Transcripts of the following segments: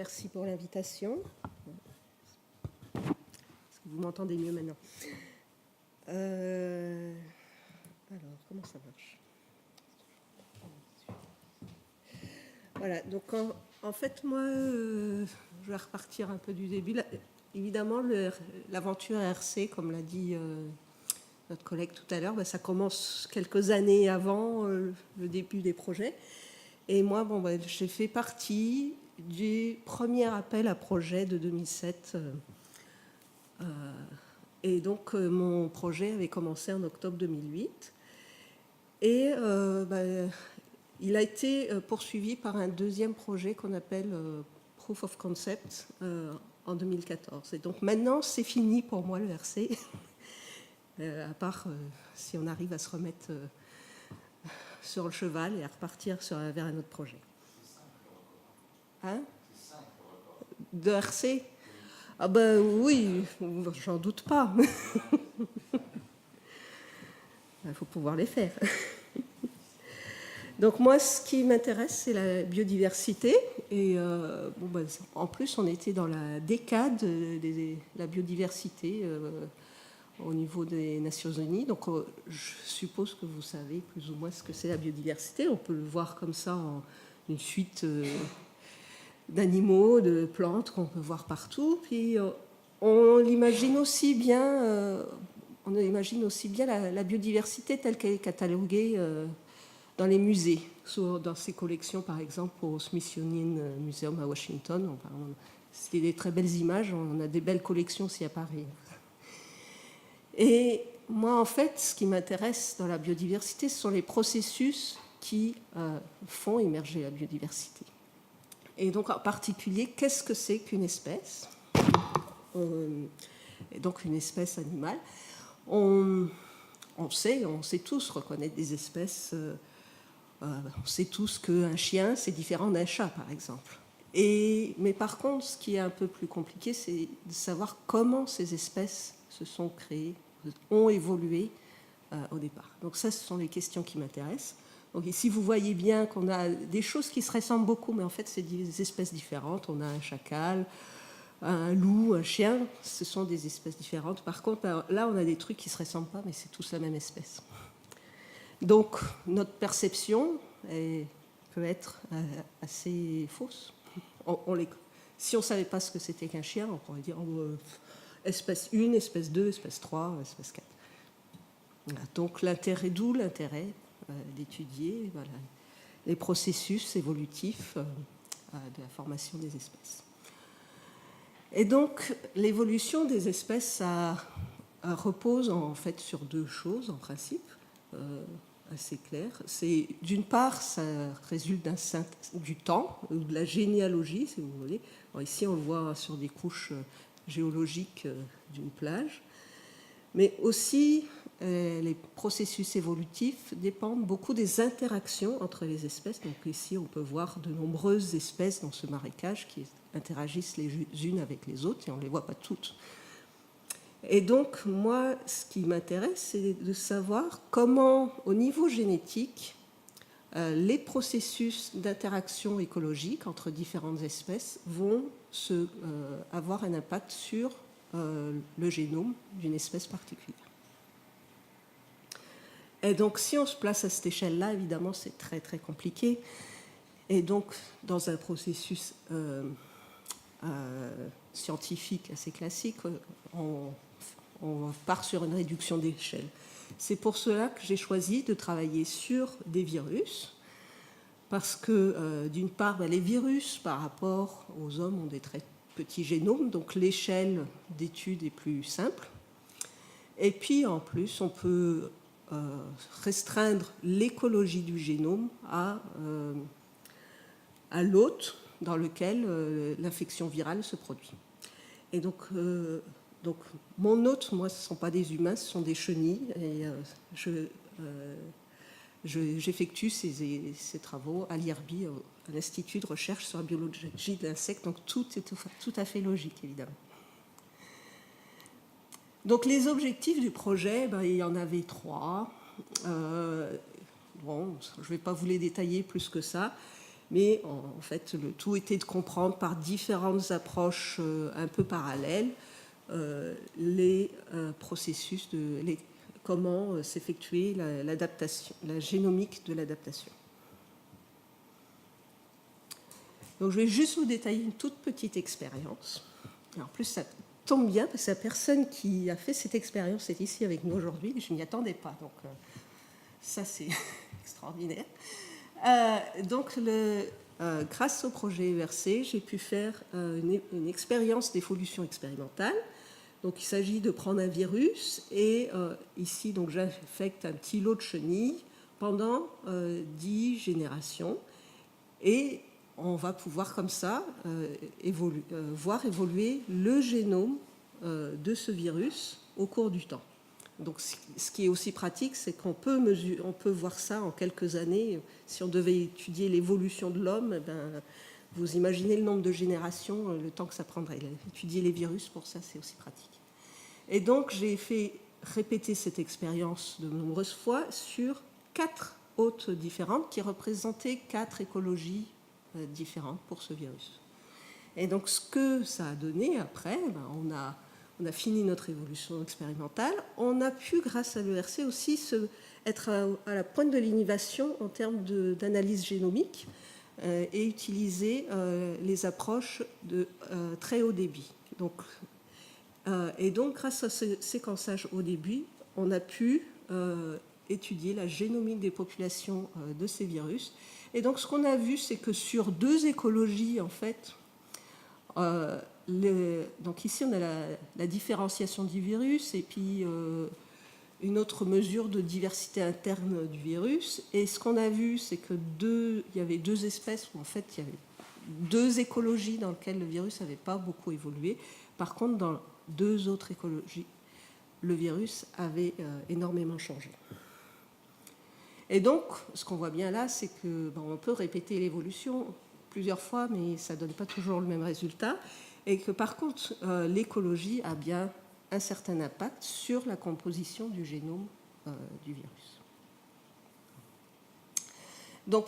Merci pour l'invitation. Est-ce que vous m'entendez mieux maintenant? Alors, comment ça marche? Voilà, donc en fait, moi, je vais repartir un peu du début. Là, évidemment, l'aventure RC, comme l'a dit notre collègue tout à l'heure, ça commence quelques années avant le début des projets. Et moi, j'ai fait partie du premier appel à projet de 2007. Et donc, mon projet avait commencé en octobre 2008. Et il a été poursuivi par un deuxième projet qu'on appelle Proof of Concept en 2014. Et donc maintenant, c'est fini pour moi le RC, à part si on arrive à se remettre sur le cheval et à repartir vers un autre projet. Hein? De RC? Ah ben oui, j'en doute pas. Il faut pouvoir les faire. Donc moi, ce qui m'intéresse, c'est la biodiversité. Et en plus, on était dans la décade de la biodiversité au niveau des Nations Unies. Donc je suppose que vous savez plus ou moins ce que c'est la biodiversité. On peut le voir comme ça en une suite d'animaux, de plantes qu'on peut voir partout. Puis on imagine aussi bien la biodiversité telle qu'elle est cataloguée dans les musées, dans ces collections, par exemple, au Smithsonian Museum à Washington. C'est des très belles images, on a des belles collections aussi à Paris. Et moi, en fait, ce qui m'intéresse dans la biodiversité, ce sont les processus qui font émerger la biodiversité. Et donc, en particulier, qu'est-ce que c'est qu'une espèce? Et donc, une espèce animale. On sait tous reconnaître des espèces. On sait tous qu'un chien, c'est différent d'un chat, par exemple. Mais par contre, ce qui est un peu plus compliqué, c'est de savoir comment ces espèces se sont créées, ont évolué au départ. Donc ça, ce sont les questions qui m'intéressent. Donc ici, vous voyez bien qu'on a des choses qui se ressemblent beaucoup, mais en fait, c'est des espèces différentes. On a un chacal, un loup, un chien. Ce sont des espèces différentes. Par contre, là, on a des trucs qui ne se ressemblent pas, mais c'est tous la même espèce. Donc, notre perception peut être assez fausse. Si on ne savait pas ce que c'était qu'un chien, on pourrait dire espèce 1, espèce 2, espèce 3, espèce 4. Voilà. Donc, d'où l'intérêt d'étudier les processus évolutifs de la formation des espèces. Et donc, l'évolution des espèces, ça repose en fait sur deux choses, en principe. Assez clair. D'une part, ça résulte du temps, ou de la généalogie, si vous voulez. Alors ici, on le voit sur des couches géologiques d'une plage. Mais aussi, les processus évolutifs dépendent beaucoup des interactions entre les espèces. Donc ici, on peut voir de nombreuses espèces dans ce marécage qui interagissent les unes avec les autres, et on ne les voit pas toutes. Et donc, moi, ce qui m'intéresse, c'est de savoir comment, au niveau génétique, les processus d'interaction écologique entre différentes espèces vont avoir un impact sur le génome d'une espèce particulière. Et donc, si on se place à cette échelle-là, évidemment, c'est très, très compliqué. Et donc, dans un processus scientifique assez classique, on part sur une réduction d'échelle. C'est pour cela que j'ai choisi de travailler sur des virus, parce que, d'une part, les virus, par rapport aux hommes, ont des très petits génomes, donc l'échelle d'étude est plus simple. Et puis, en plus, on peut restreindre l'écologie du génome à l'hôte dans lequel l'infection virale se produit. Et donc mon hôte, moi, ce ne sont pas des humains, ce sont des chenilles. Et j'effectue ces travaux à l'IRBI, à l'Institut de recherche sur la biologie de l'insecte. Donc tout est tout à fait logique, évidemment. Donc les objectifs du projet, il y en avait 3. Je ne vais pas vous les détailler plus que ça. Mais en fait, le tout était de comprendre par différentes approches un peu parallèles les processus, comment s'effectuer l'adaptation, la génomique de l'adaptation. Donc je vais juste vous détailler une toute petite expérience. En plus, ça tombe bien parce que la personne qui a fait cette expérience est ici avec nous aujourd'hui. Je n'y attendais pas, donc ça c'est extraordinaire. Donc grâce au projet ERC, j'ai pu faire une expérience d'évolution expérimentale. Donc il s'agit de prendre un virus et ici donc j'affecte un petit lot de chenilles pendant 10 générations et on va pouvoir comme ça voir évoluer le génome de ce virus au cours du temps. Donc ce qui est aussi pratique, c'est qu'on peut voir ça en quelques années. Si on devait étudier l'évolution de l'homme, vous imaginez le nombre de générations, le temps que ça prendrait. Étudier les virus, pour ça, c'est aussi pratique. Et donc j'ai fait répéter cette expérience de nombreuses fois sur 4 hôtes différentes qui représentaient 4 écologies différentes pour ce virus. Et donc ce que ça a donné après, on a fini notre évolution expérimentale. On a pu, grâce à l'ERC aussi, être à la pointe de l'innovation en termes d'analyse génomique et utiliser les approches de très haut débit. Et donc, grâce à ce séquençage haut débit, on a pu étudier la génomique des populations de ces virus. Et donc, ce qu'on a vu, c'est que sur 2 écologies, en fait, donc ici, on a la différenciation du virus et puis une autre mesure de diversité interne du virus. Et ce qu'on a vu, c'est que il y avait 2 espèces où en fait il y avait 2 écologies dans lesquelles le virus n'avait pas beaucoup évolué. Par contre, dans 2 autres écologies, le virus avait énormément changé. Et donc, ce qu'on voit bien là, c'est qu'on peut répéter l'évolution plusieurs fois, mais ça ne donne pas toujours le même résultat. Et que par contre, l'écologie a bien un certain impact sur la composition du génome du virus. Donc,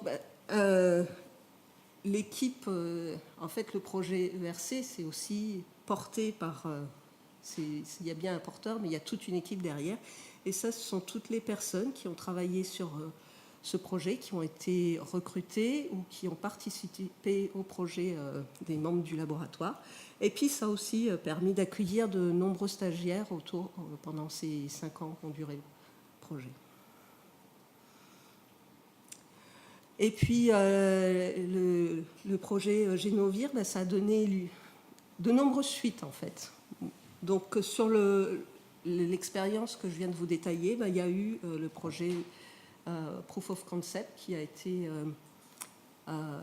l'équipe, en fait, le projet ERC, c'est aussi porté par... il y a bien un porteur, mais il y a toute une équipe derrière. Et ça, ce sont toutes les personnes qui ont travaillé sur ce projet, qui ont été recrutées ou qui ont participé au projet des membres du laboratoire. Et puis, ça a aussi permis d'accueillir de nombreux stagiaires pendant ces 5 ans qu'ont duré le projet. Et puis, le projet Génovir, ça a donné de nombreuses suites, en fait. Donc, sur l'expérience que je viens de vous détailler, il y a eu le projet Proof of Concept qui en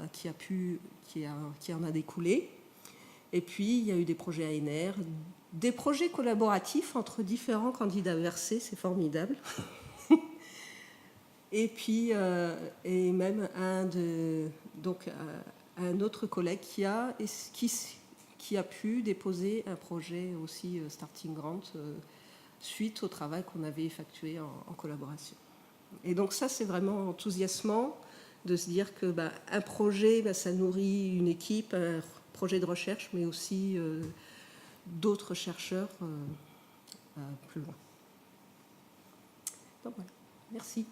a découlé. Et puis, il y a eu des projets ANR, des projets collaboratifs entre différents candidats ERC, c'est formidable. Et puis, et même un autre collègue qui a pu déposer un projet aussi Starting Grant suite au travail qu'on avait effectué en collaboration. Et donc ça, c'est vraiment enthousiasmant de se dire que un projet, ça nourrit une équipe, un projet de recherche, mais aussi d'autres chercheurs plus loin. Donc voilà, merci.